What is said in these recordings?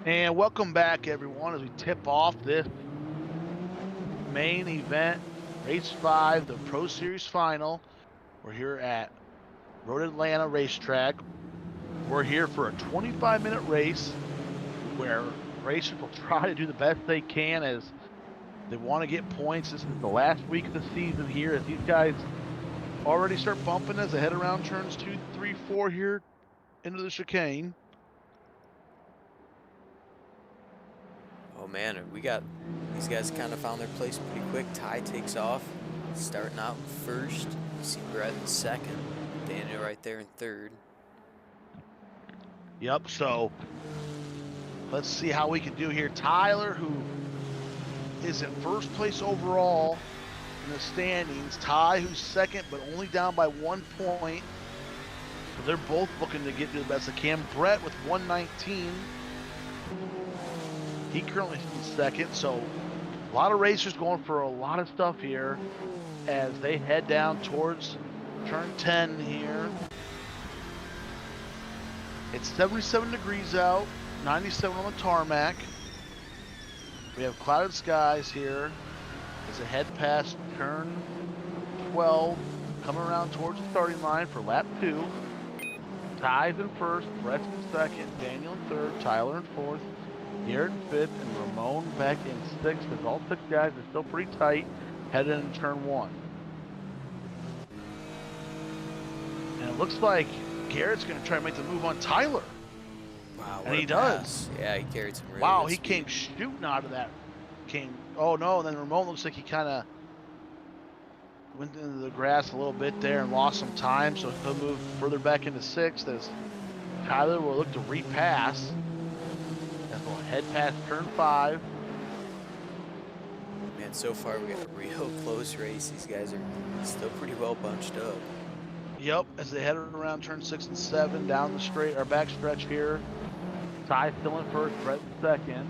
And welcome back, everyone, as we tip off this main event, Race 5, the Pro Series Final. We're here at Road Atlanta Racetrack. We're here for a 25-minute race where racers will try to do the best they can as they want to get points. This is the last week of the season here as these guys already start bumping as they head around turns 2, 3, 4 here into the chicane. Oh man, we got these guys kind of found their place pretty quick. Ty takes off, starting out in first. You see Garret in second, Daniel right there in third. Yep, so let's see how we can do here. Tyler, who is in first place overall in the standings. Ty, who's second, but only down by 1 point. So they're both looking to get to the best they can. Brett with 119. He currently is in second. So a lot of racers going for a lot of stuff here as they head down towards turn 10 here. It's 77 degrees out, 97 on the tarmac. We have clouded skies here as they head past turn 12, coming around towards the starting line for lap 2. Ty's in first, Brett's in second, Daniel in third, Tyler in fourth, Garret in fifth, and Ramon back in sixth, as all 6 guys are still pretty tight headed into turn 1. And it looks like Garrett's going to try to make the move on Tyler. Wow, and he does. Yeah, he carried some really wow, good he speed. came shooting out of that. Oh no, and then Ramon looks like he kind of went into the grass a little bit there and lost some time, so he'll move further back into 6th as Tyler will look to repass. And we'll head past turn 5. Man, so far we got a real close race. These guys are still pretty well bunched up. Yep, as they head around turn 6 and 7 down the straight, our back stretch here. Ty still in first, Brett in second.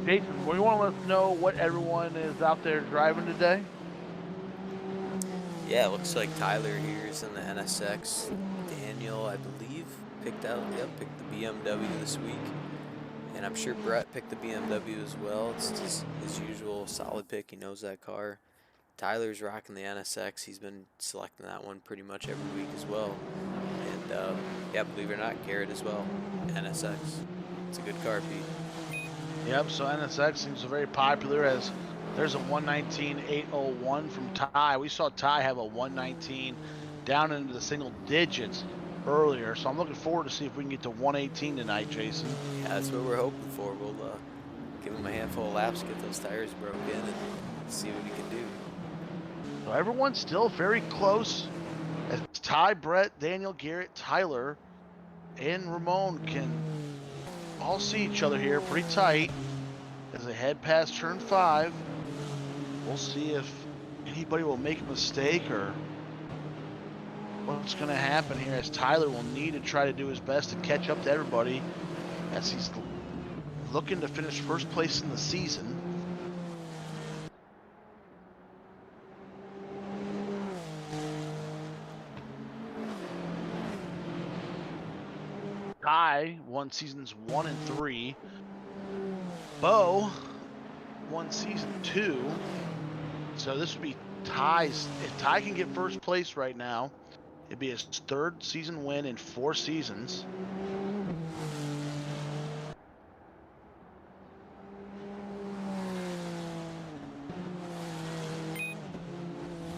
Jason, we want to let us know what everyone is out there driving today? Yeah, it looks like Tyler here is in the NSX. Daniel, I believe, picked the BMW this week. And I'm sure Brett picked the BMW as well. It's just his usual solid pick. He knows that car. Tyler's rocking the NSX. He's been selecting that one pretty much every week as well. And yeah, believe it or not, Garret as well. NSX. It's a good car, Pete. Yep, so NSX seems very popular as there's a 119.801 from Ty. We saw Ty have a 119 down into the single digits earlier, so I'm looking forward to see if we can get to 118 tonight, Jason. Yeah, that's what we're hoping for. We'll give him a handful of laps, get those tires broke in, and see what he can do. So everyone's still very close as Ty, Brett, Daniel, Garret, Tyler, and Ramon can all see each other here pretty tight as they head past turn 5. We'll see if anybody will make a mistake or what's going to happen here, as Tyler will need to try to do his best to catch up to everybody as he's looking to finish first place in the season. Ty won seasons 1 and 3. Bo won season 2. So this would be Ty's. If Ty can get first place right now, it'd be his 3rd season win in 4 seasons.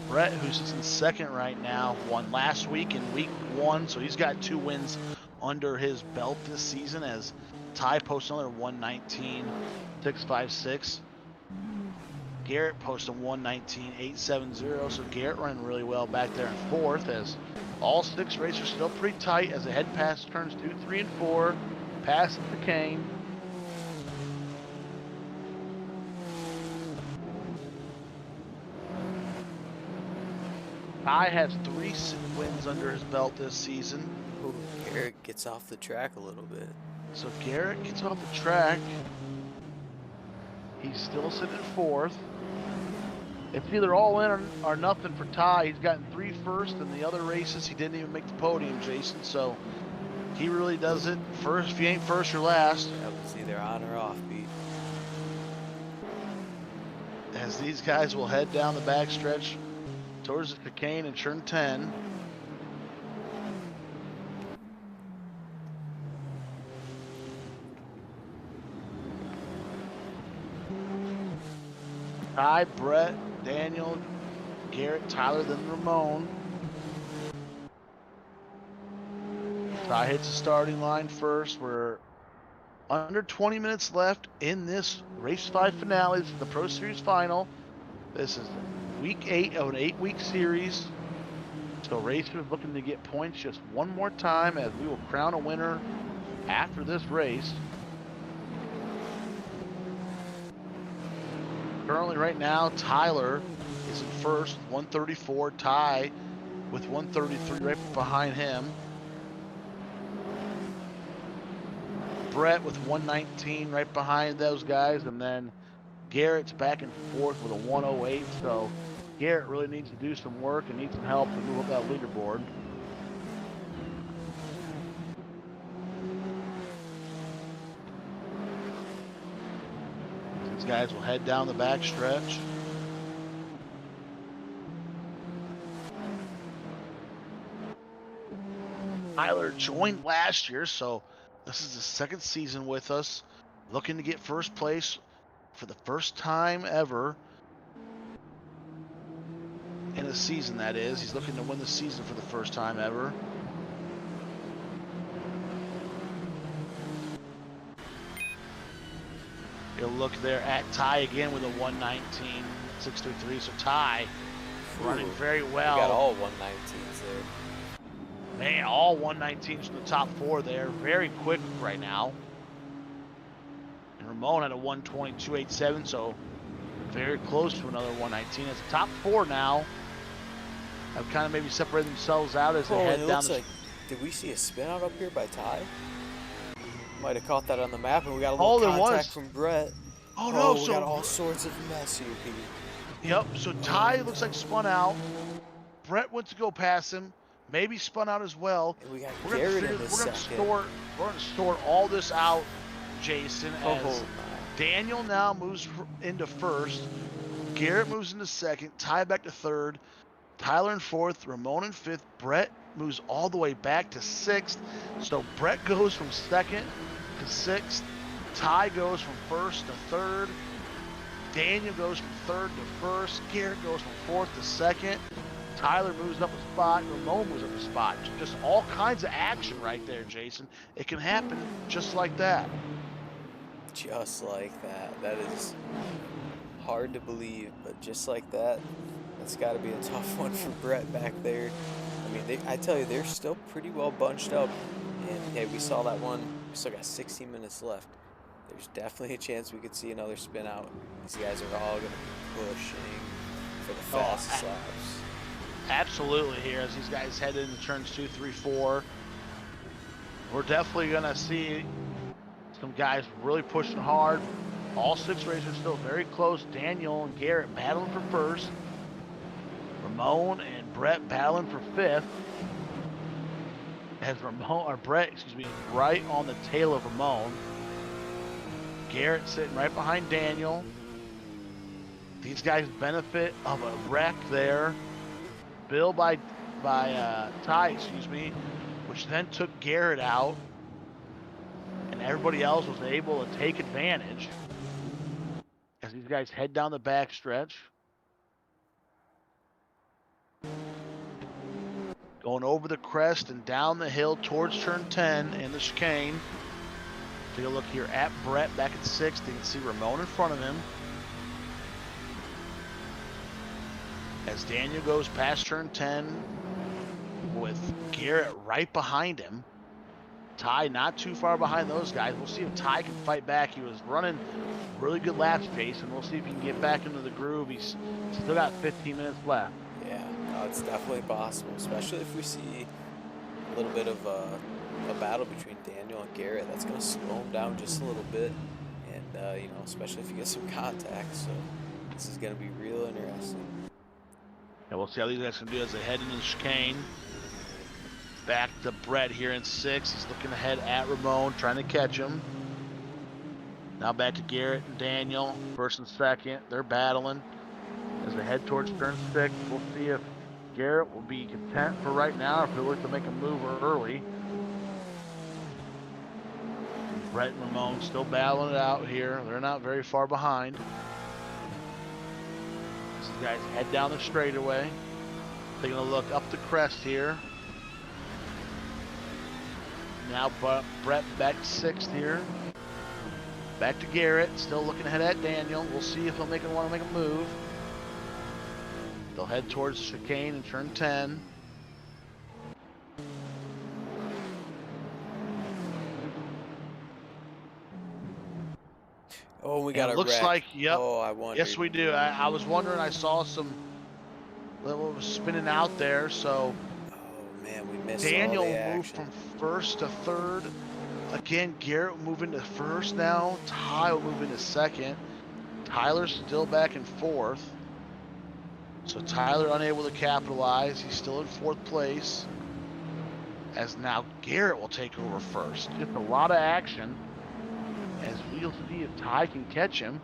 Brett, who's in 2nd right now, won last week in week 1, so he's got 2 wins under his belt this season as Ty posts another 119.656. Garret posts a 119.870, so Garret running really well back there in 4th as all 6 racers still pretty tight as they head past turns 2, 3, and 4, past the chicane. Ty has 3 wins under his belt this season. Ooh, Garret gets off the track a little bit. So Garret gets off the track. He's still sitting in 4th. It's either all in or nothing for Ty. He's gotten 3 first, and the other races he didn't even make the podium, Jason. So He really does it first. If you ain't first, you're last. That was either on or off beat. As these guys will head down the backstretch towards the chicane and turn 10. Ty, Brett, Daniel, Garrett, Tyler, then Ramon. Ty hits the starting line first. We're under 20 minutes left in this race 5 finale. This is the Pro Series final. This is week 8 of an 8-week series. So racers looking to get points just one more time as we will crown a winner after this race. Currently right now, Tyler is in first, 134. Ty with 133 right behind him. Brett with 119 right behind those guys, and then Garrett's back and forth with a 108. So Garrett really needs to do some work and needs some help to move up that leaderboard. These guys will head down the back stretch. Tyler joined last year, so this is his second season with us, looking to get first place for the first time ever in a season, that is. He's looking to win the season for the first time ever. He'll look there at Ty again with a 119.623. So Ty running very well. We got all 119s there. Man, all 119s from the top 4 there. Very quick right now. And Ramon had a 122.87, so very close to another 119. As the top 4 now have kind of maybe separated themselves out as they head down the... Did we see a spin out up here by Ty? Might have caught that on the map, and we got a little contact from Brett. Oh no, we got all sorts of mess here, Pete. Yep, so Ty looks like spun out. Brett went to go past him. Maybe spun out as well. And we got Garret in this second. We're going to store all this out, Jason, as Daniel now moves into first. Garrett moves into second. Ty back to third. Tyler in fourth. Ramon in fifth. Brett moves all the way back to sixth. So Brett goes from second to sixth. Ty goes from first to third. Daniel goes from third to first. Garrett goes from fourth to second. Tyler moves up a spot. Ramon moves up a spot. Just all kinds of action right there, Jason. It can happen just like that. Just like that. That is hard to believe, but just like that, that's got to be a tough one for Brett back there. I mean, I tell you, they're still pretty well bunched up. And hey, we saw that one. We still got 16 minutes left. There's definitely a chance we could see another spin out. These guys are all going to be pushing for the fastest laps. Absolutely here as these guys head into turns 2, 3, 4. We're definitely going to see some guys really pushing hard. All 6 racers still very close. Daniel and Garrett battling for first. Ramon and Brett battling for fifth. As Brett, right on the tail of Ramon. Garrett sitting right behind Daniel. These guys benefit of a wreck there. Bill by Ty, which then took Garrett out, and everybody else was able to take advantage as these guys head down the backstretch. Going over the crest and down the hill towards turn 10 in the chicane. Take a look here at Brett back at 6th. You can see Ramon in front of him. As Daniel goes past turn 10 with Garrett right behind him. Ty not too far behind those guys. We'll see if Ty can fight back. He was running really good laps, Jason. We'll see if he can get back into the groove. He's still got 15 minutes left. Yeah, no, it's definitely possible, especially if we see a little bit of a battle between Daniel and Garrett. That's going to slow him down just a little bit, and especially if you get some contact. So this is going to be real interesting. Yeah, we'll see how these guys can do as they head into the chicane. Back to Brett here in 6. He's looking ahead at Ramon, trying to catch him. Now back to Garrett and Daniel, first and second. They're battling as they head towards turn 6. We'll see if Garrett will be content for right now, or if he'll look to make a move early. Brett and Ramon still battling it out here. They're not very far behind. These guys head down the straightaway. Taking a look up the crest here. Now Brett back to 6th here. Back to Garrett, still looking ahead at Daniel. We'll see if he'll want to make a move. They'll head towards the chicane in turn 10. Oh, we got a looks wreck. like, yep. Oh, I wondered. Yes, we do. I was wondering, I saw some little spinning out there, so Oh, man, we missed Daniel all the will move action. from 1st to 3rd. Again, Garrett will move into 1st now. Ty will move into 2nd. Tyler's still back in 4th. So Tyler unable to capitalize. He's still in 4th place. As now Garrett will take over 1st. Just a lot of action. As we'll see if Ty can catch him.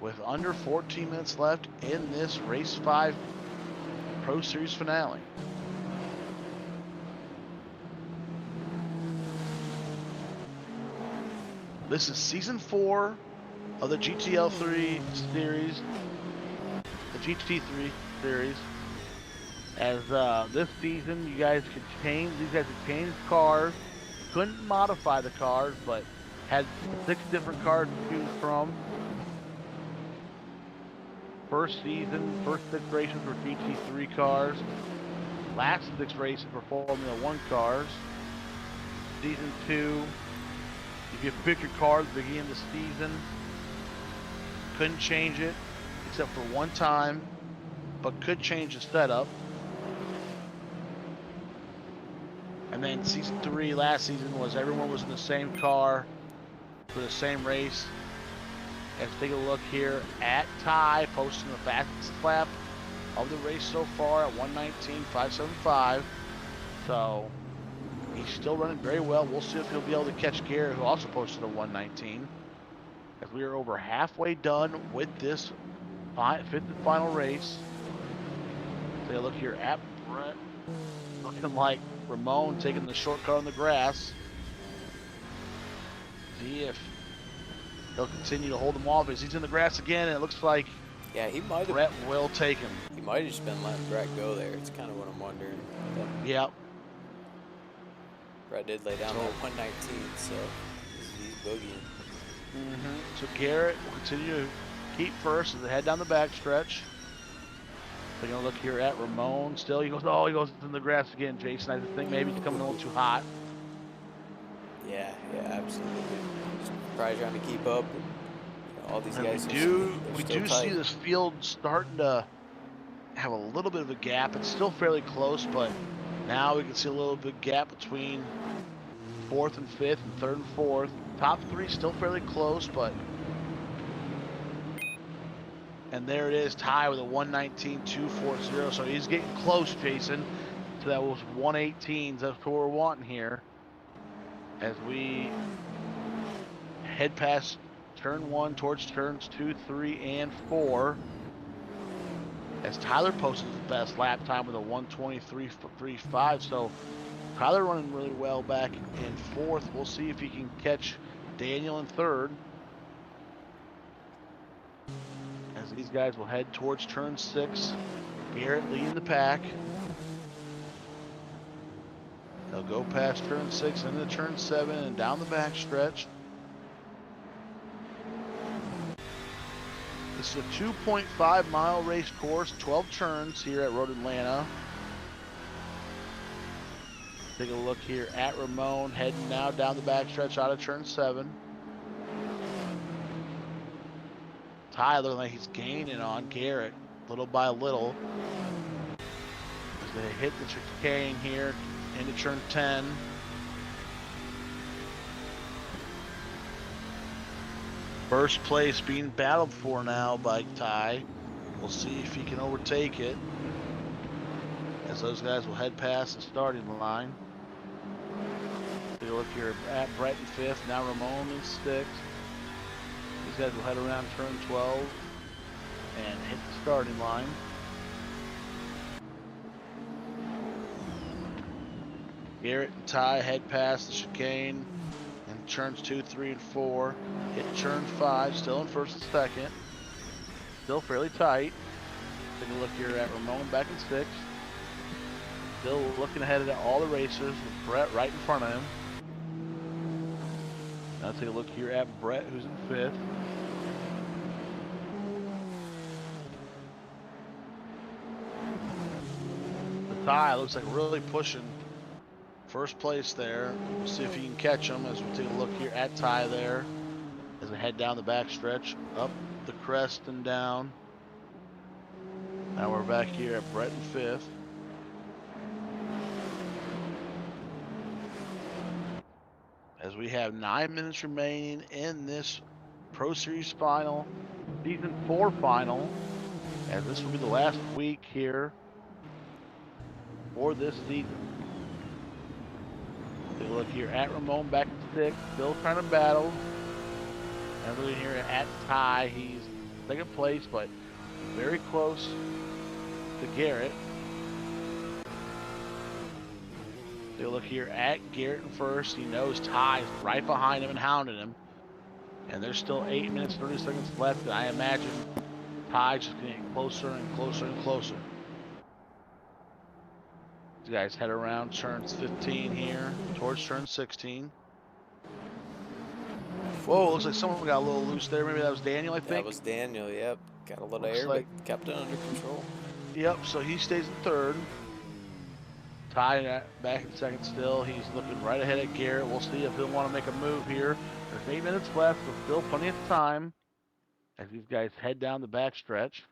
With under 14 minutes left in this Race 5 Pro Series finale. This is Season 4 of the GTL3 series. The GT3 series. As this season, these guys could change cars. Couldn't modify the cars, but had 6 different cars to choose from. First 6 races were GT3 cars. Last 6 races were Formula 1 cars. Season 2, if you pick your car at the beginning of the season, couldn't change it except for one time, but could change the setup. And then Season 3 last season was everyone was in the same car for the same race. Let's take a look here at Ty, posting the fastest lap of the race so far at 1:19.575. So he's still running very well. We'll see if he'll be able to catch Garrett, who also posted a 1:19. As we are over halfway done with this 5th and final race. Take a look here at Brett, looking like Ramon taking the shortcut on the grass. See if he'll continue to hold him off as he's in the grass again, and it looks like he might have. Brett will take him. He might have just been letting Brett go there. It's kind of what I'm wondering. But Yep. Brett did lay down that 119, so he's boogieing. So Garrett will continue to keep 1st as they head down the backstretch. Taking a look here at Ramon. Still, he goes in the grass again, Jason. I just think maybe he's coming a little too hot. Yeah, absolutely. Just probably trying to keep up. And, all these guys. We do see this field starting to have a little bit of a gap. It's still fairly close, but now we can see a little bit of gap between 4th and 5th and 3rd and 4th. Top 3 still fairly close, but and there it is, Ty with a 1:19.240. So he's getting close, Jason. So that was 1:18s. That's what we're wanting here. As we head past turn 1 towards turns 2, 3, and 4. As Tyler posted his best lap time with a 1:23.35. So Tyler running really well back in 4th. We'll see if he can catch Daniel in 3rd. As these guys will head towards turn 6. Garrett leading the pack. They'll go past turn 6 into turn 7 and down the backstretch. This is a 2.5 mile race course, 12 turns here at Road Atlanta. Take a look here at Ramon, heading now down the backstretch out of turn 7. Tyler, like he's gaining on Garrett little by little. As they hit the chicane here into turn 10. First place being battled for now by Ty. We'll see if he can overtake it. As as those guys will head past the starting line. Take a look here at Brett in 5th, now Ramon in 6th. These guys will head around turn 12 and hit the starting line. Garrett and Ty head past the chicane and turns 2, 3, and 4. Hit turn 5, still in 1st and 2nd. Still fairly tight. Take a look here at Ramon back in 6th. Still looking ahead at all the racers with Brett right in front of him. Now take a look here at Brett, who's in 5th. The Ty looks like really pushing first place there. We'll see if he can catch him as we take a look here at Ty there as they head down the back stretch, up the crest and down. Now we're back here at Brett in 5th. As we have 9 minutes remaining in this Pro Series final, Season 4 final, as this will be the last week here for this season. Take a look here at Ramon back in 6th, still trying to battle. And looking here at Ty, he's second place, but very close to Garrett. Take a look here at Garrett in 1st. He knows Ty's right behind him and hounding him. And there's still 8 minutes, 30 seconds left, and I imagine Ty's just getting closer and closer and closer. These guys head around turns 15 here, towards turn 16. Whoa, looks like someone got a little loose there. Maybe that was Daniel, I think. That was Daniel, yep. Got a little air, but kept it under control. Yep, so he stays in 3rd. Ty back in 2nd still. He's looking right ahead at Garrett. We'll see if he'll want to make a move here. There's 8 minutes left, but still plenty of time as these guys head down the back stretch.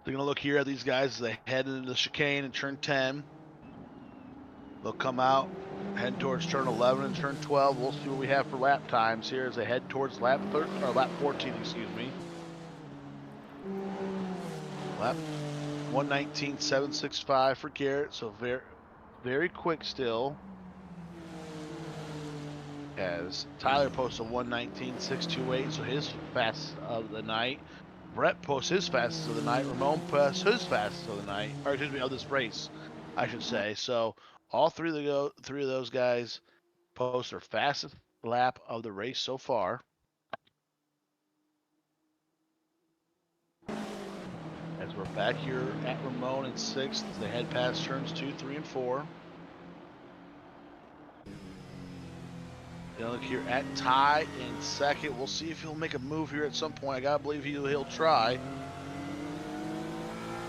They're going to look here at these guys as they head into the chicane in turn 10. They'll come out, head towards turn 11 and turn 12. We'll see what we have for lap times here as they head towards lap 14, excuse me. Lap 1:19.765 for Garrett, so very, very quick still. As Tyler posts a 1:19.628, so his fastest of the night. Brett posts his fastest of the night. Ramon posts his fastest of the night, or excuse me, of this race, I should say. So all three of those guys post their fastest lap of the race so far. As we're back here at Ramon in 6th, as they head past turns 2, 3, and 4. Then look here at Ty in 2nd. We'll see if he'll make a move here at some point. I gotta believe he'll try.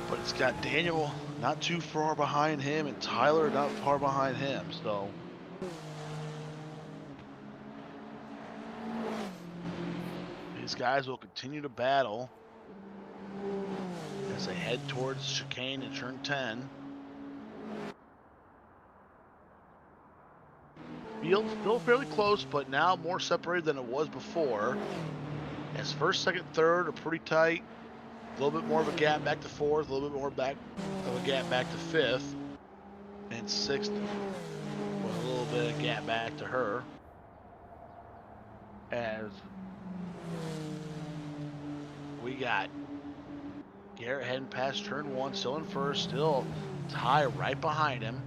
But it's got Daniel not too far behind him and Tyler not far behind him. So these guys will continue to battle as they head towards chicane in turn 10. Field still fairly close, but now more separated than it was before. As 1st, 2nd, 3rd are pretty tight. A little bit more of a gap back to 4th, a little bit more of a gap back to 5th. And 6th with a little bit of gap back to her. As we got Garrett heading past turn 1, still in 1st, still Ty right behind him.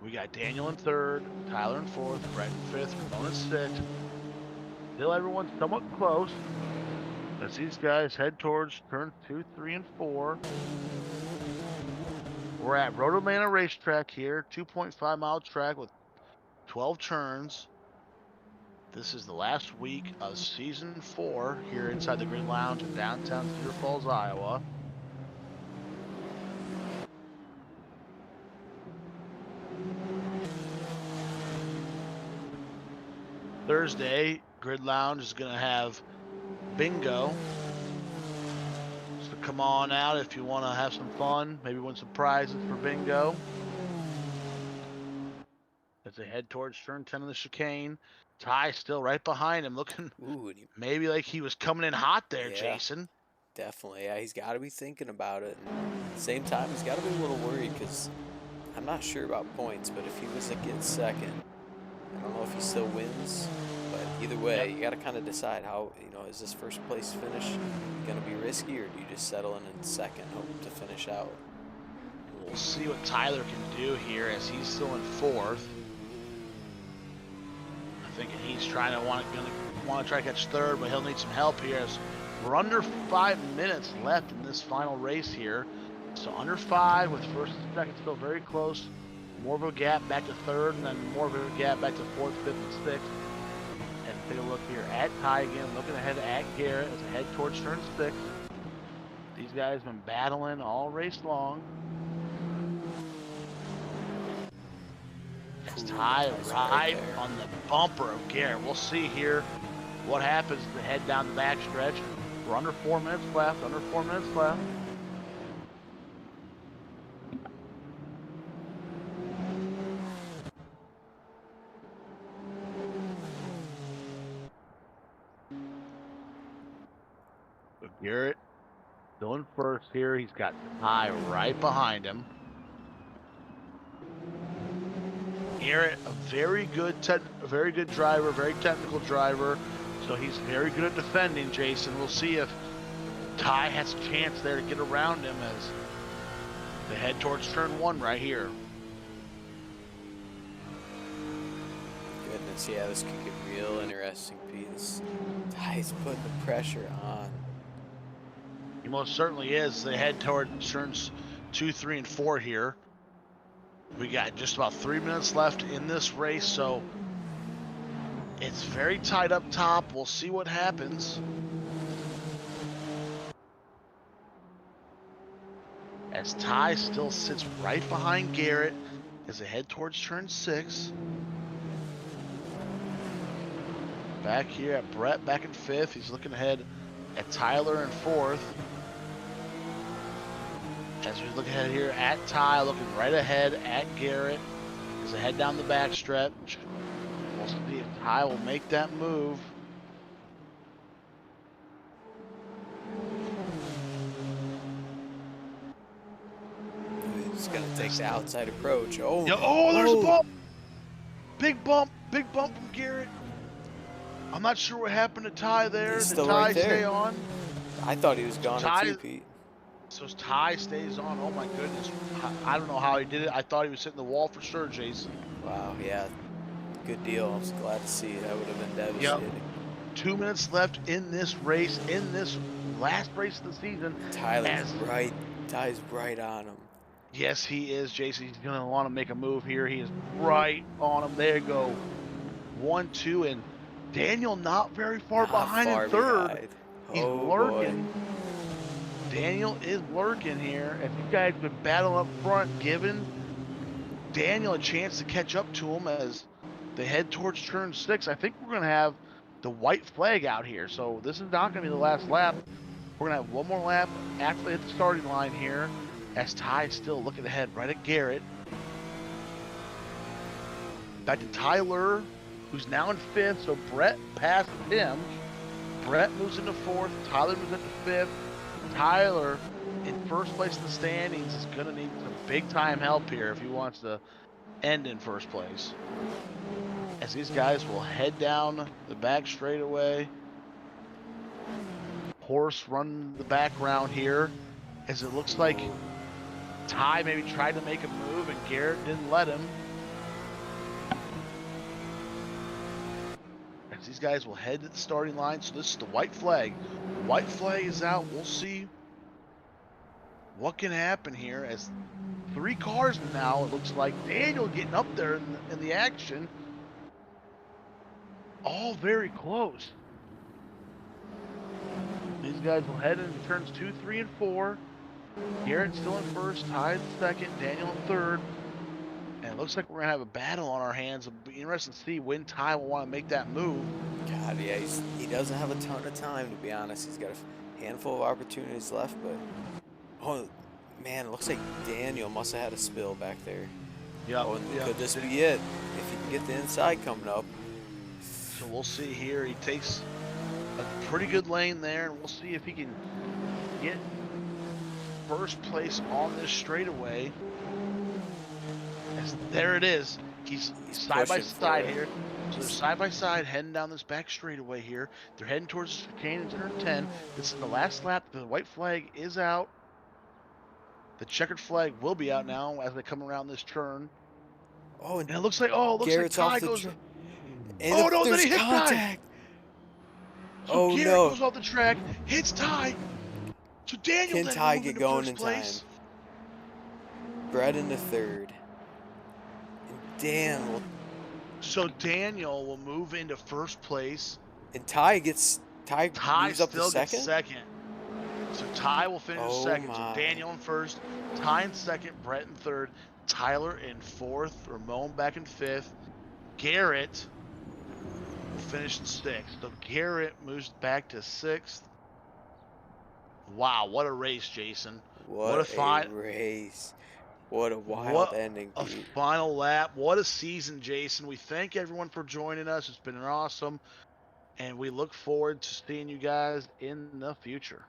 We got Daniel in 3rd, Tyler in 4th, Brett in 5th, Ramon in 6th. Still everyone's somewhat close as these guys head towards turn 2, 3, and 4. We're at Road Atlanta Racetrack here, 2.5 mile track with 12 turns. This is the last week of season 4 here inside the Grid Lounge in downtown Cedar Falls, Iowa. Thursday, Grid Lounge is going to have bingo. So come on out if you want to have some fun, maybe win some prizes for bingo. as they head towards turn 10 of the chicane. Ty still right behind him, looking Ooh, and maybe like he was coming in hot there, yeah, Jason. definitely. Yeah, he's got to be thinking about it. And at the same time, he's got to be a little worried because I'm not sure about points, but if he was to get second, I don't know if he still wins. But either way, you got to kind of decide how, is this first place finish going to be risky, or do you just settle in second, hope to finish out? We'll see what Tyler can do here as he's still in fourth. I'm thinking he's gonna want to try to catch third, but he'll need some help here as we're under 5 minutes left in this final race here. So under 5 with first and second still very close. More of a gap back to third, and then more of a gap back to fourth, fifth, and sixth. And take a look here at Ty again, looking ahead at Garret as they head towards turn 6. These guys have been battling all race long. It's Ty right on the bumper of Garret. We'll see here what happens as they head down the back stretch. We're under 4 minutes left, under 4 minutes left. But Garret still in first here. He's got Ty right behind him. Garret, a very good driver, very technical driver. So he's very good at defending, Jason. We'll see if Ty has a chance there to get around him as they head towards turn 1 right here. Goodness, yeah, this could get real interesting, Pete. Ty's putting the pressure on. He most certainly is. They head toward turns 2, 3, and 4 here. We got just about 3 minutes left in this race, so it's very tight up top. We'll see what happens. As Ty still sits right behind Garret as they head towards turn 6. Back here at Brett, back in 5th. He's looking ahead at Tyler in 4th. As we look ahead here at Ty, looking right ahead at Garret as they head down the back stretch. We'll see if Ty will make that move. He's going to take the outside approach. Oh, yeah, there's a bump. Big bump from Garret. I'm not sure what happened to Ty there. He's Did still Ty right there. stay on? I thought he was gone too, Pete. So Ty stays on. Oh my goodness. I don't know how he did it. I thought he was hitting the wall for sure, Jason. Wow, yeah. Good deal. I was glad to see it. That would have been devastating. Yep. 2 minutes left in this race, in this last race of the season. Ty's right on him. Yes, he is, Jason. He's going to want to make a move here. He is right on him. There you go. 1, 2, and Daniel not very far behind in third. He's lurking. Boy. Daniel is lurking here. And you guys have been battling up front, giving Daniel a chance to catch up to him as they head towards turn 6. I think we're going to have the white flag out here. So this is not going to be the last lap. We're going to have one more lap after they hit the starting line here. As Ty still looking ahead right at Garret. Back to Tyler, who's now in 5th. So Brett passed him. Brett moves into 4th. Tyler moves into 5th. Tyler, in first place in the standings, is going to need some big-time help here if he wants to end in first place. As these guys will head down the back straightaway. Horse run the background here, as it looks like Ty maybe tried to make a move and Garret didn't let him. As these guys will head to the starting line. So this is the white flag. White flag is out. We'll see what can happen here as 3 cars now. It looks like Daniel getting up there in the action. All very close. These guys will head into turns 2, 3, and 4. Garret still in first, Ty in second, Daniel in third. And it looks like we're going to have a battle on our hands. It'll be interesting to see when Ty will want to make that move. God, yeah, he doesn't have a ton of time, to be honest. He's got a handful of opportunities left, but... Oh, man, it looks like Daniel must have had a spill back there. Yeah. Oh, could this be it? If he can get the inside coming up. So we'll see here. He takes a pretty good lane there, and we'll see if he can get first place on this straightaway. As there it is. He's side by pushing for side it. here. So they're side by side heading down this back straightaway here. They're heading towards the chicane in turn 10. This is the last lap. The white flag is out. The checkered flag will be out now as they come around this turn. Oh, And it looks like, Garrett's Ty off the goes. track. Oh no, then there's he hit Ty. contact. So Oh Garret no. goes off the track, hits Ty. So Daniel Can then Ty will move get into going first in place. time? Brett in the third. And Dan will. So Daniel will move into first place. And Ty moves up to Still gets second? second. So Ty will finish Oh second. So my. Daniel in first, Ty in second, Brett in third, Tyler in fourth, Ramon back in fifth. Garret will finish in sixth. So Garret moves back to sixth. Wow, what a race, Jason. What a race. What a wild ending, a Pete. final lap. What a season, Jason. We thank everyone for joining us. It's been awesome. And we look forward to seeing you guys in the future.